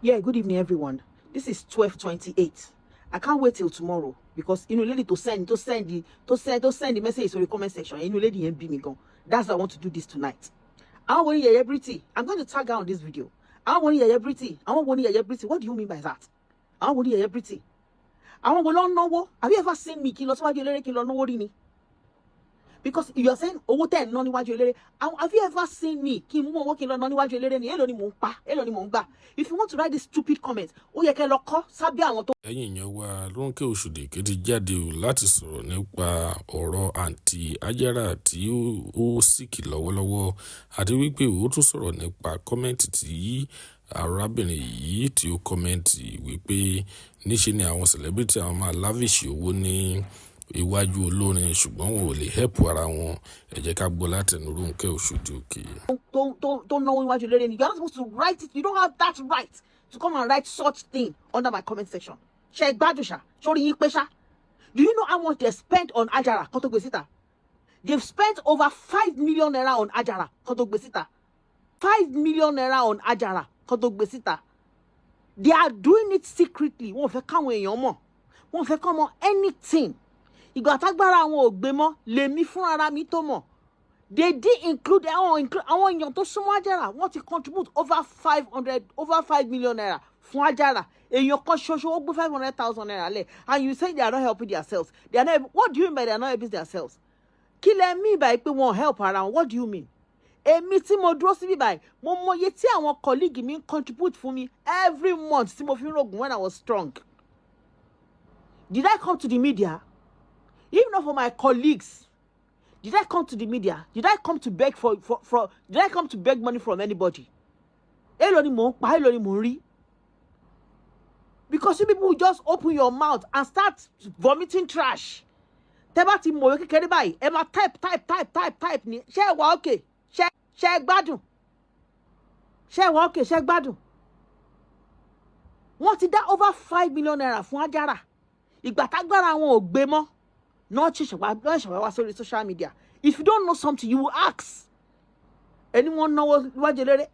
Yeah, good evening, everyone. This is 12:28. I can't wait till tomorrow because lady to send the message to the comment section. Lady and be me gone. That's why I want to do this tonight. I want to hear everything. I'm going to tag her on this video. I want to hear everything. I want to hear everything. What do you mean by that? I want to hear everything. I want to know. Have you ever seen me kill no? Because you're saying owó tẹ́ ná níwájú eléré. Have you ever seen me kí n mú owó kí n lọ ná níwájú eléré ni èló ni mò ń pa èló ni mò ń gbà? If you want to write this stupid comment, ó yẹ kẹ́ lọ kọ sábẹ́ àwọn tó. Ẹ̀yin èèyàn wa Ronke Oshodi Oke ti jáde o láti sọ̀rọ̀ nípa ọ̀rọ̀ Aunty Ajara tí ó síkì lọ́wọ́lọ́wọ́ àti wípé ó tún sọ̀rọ̀ nípa kọ́mẹ́ǹtì tí arábìnrin yìí tí ó kọ́mẹ́ǹtì wípé níṣe ni àwọn celebrity àwọn máa lavish owó ní iwájú olórin ṣùgbọ́n wọn ò lè help ara wọn. Ẹ jẹ́ ká gbọ́ látẹnu Ronke Oshodi Oke. Don't know iwájú eléré ni. You're not supposed to write it. You don't have that right to come and write such thing under my comment section. Ṣé gbádùn ṣá? Ṣórí yín pé ṣá? Do you know how much they spent on Ajara kó tó gbé síta? They've spent over 5 million naira on Ajara kó tó gbé síta. 5 million naira on Ajara kó tó gbé síta. They are doing it secretly. Wọ́n fẹ́ káwọn èèyàn mọ̀. Wọ́n fẹ́ kọ́ mọ̀ anything. Ìgbà tágbára àwọn ò gbé mọ́ lèmi fún ara mi tó mọ̀. They did include àwọn èèyàn tó súnmọ́ Ajara. Wọ́n ti contribute over 5 million naira fún Ajara. Èèyàn kan ṣoṣo ó gbé 500,000 naira lẹ̀. And you say they are not helping themselves. They are not. What do you mean by they are not helping themselves? Kí lẹ mean by pé wọ́n help ara wọn? What do you mean? Èmi tí mo dúró síbí báyìí, mo mọye tí àwọn colleague mi contribute fún mi every month tí mo fi ń rògùn when I was strong. Did I come to the media? Even not for my colleagues. Did I come to the media? Did I come to beg did I come to beg money from anybody? Èló ni mò ń pa, èló ni mò ń rí. Because you people just open your mouth and start vomiting trash. Tẹ́ bá ti mọ̀ wé kékeré báyìí, ẹ máa type ni. Ṣé ẹ wà okay? Ṣé ẹ gbádùn? Ṣé ẹ wà okay? Ṣé ẹ gbádùn? Wọ́n ti dá over 5 million naira fún Ajara. Ìgbà tágbára wọn ò gbé mọ́. Not sorry, social media. If you don't know something, you will ask. Anyone know what?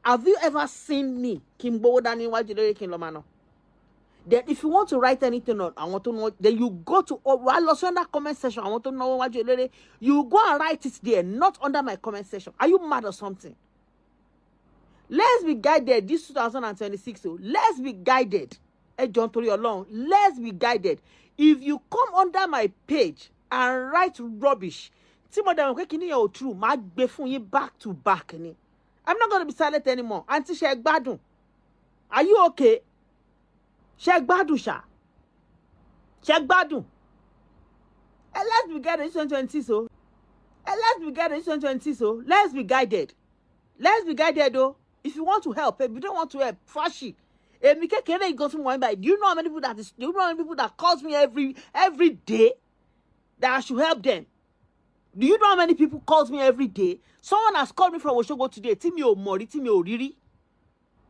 Have you ever seen me? Kimbo Dani Wajilere Kilomano. Then if you want to write anything on, I want to know, then you go to under comment section. I want to know what you go and write it there, not under my comment section. Are you mad or something? Let's be guided this 2026. So let's be guided. John Tori alone. Let's be guided. If you come under my page and write rubbish, true, back to back. I'm not going to be silent anymore. Auntie Sheikh Badun, are you okay? Sheikh Badun, Sha. Sheikh Badun. And let's be guided in 2020, so. And let's be guided in 2020, so. Let's be guided. Let's be guided, though. If you want to help, if you don't want to help, fashy. Do you know how many people that calls me every day that I should help them? Do you know how many people calls me every day? Someone has called me from Oshogo today. Timi o mori, timi o riri.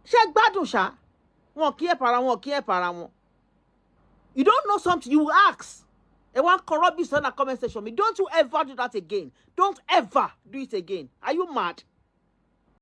Sheikh Badun sha. You don't know something, you will ask. And one corrupt this on the comment section. Don't you ever do that again. Don't ever do it again. Are you mad?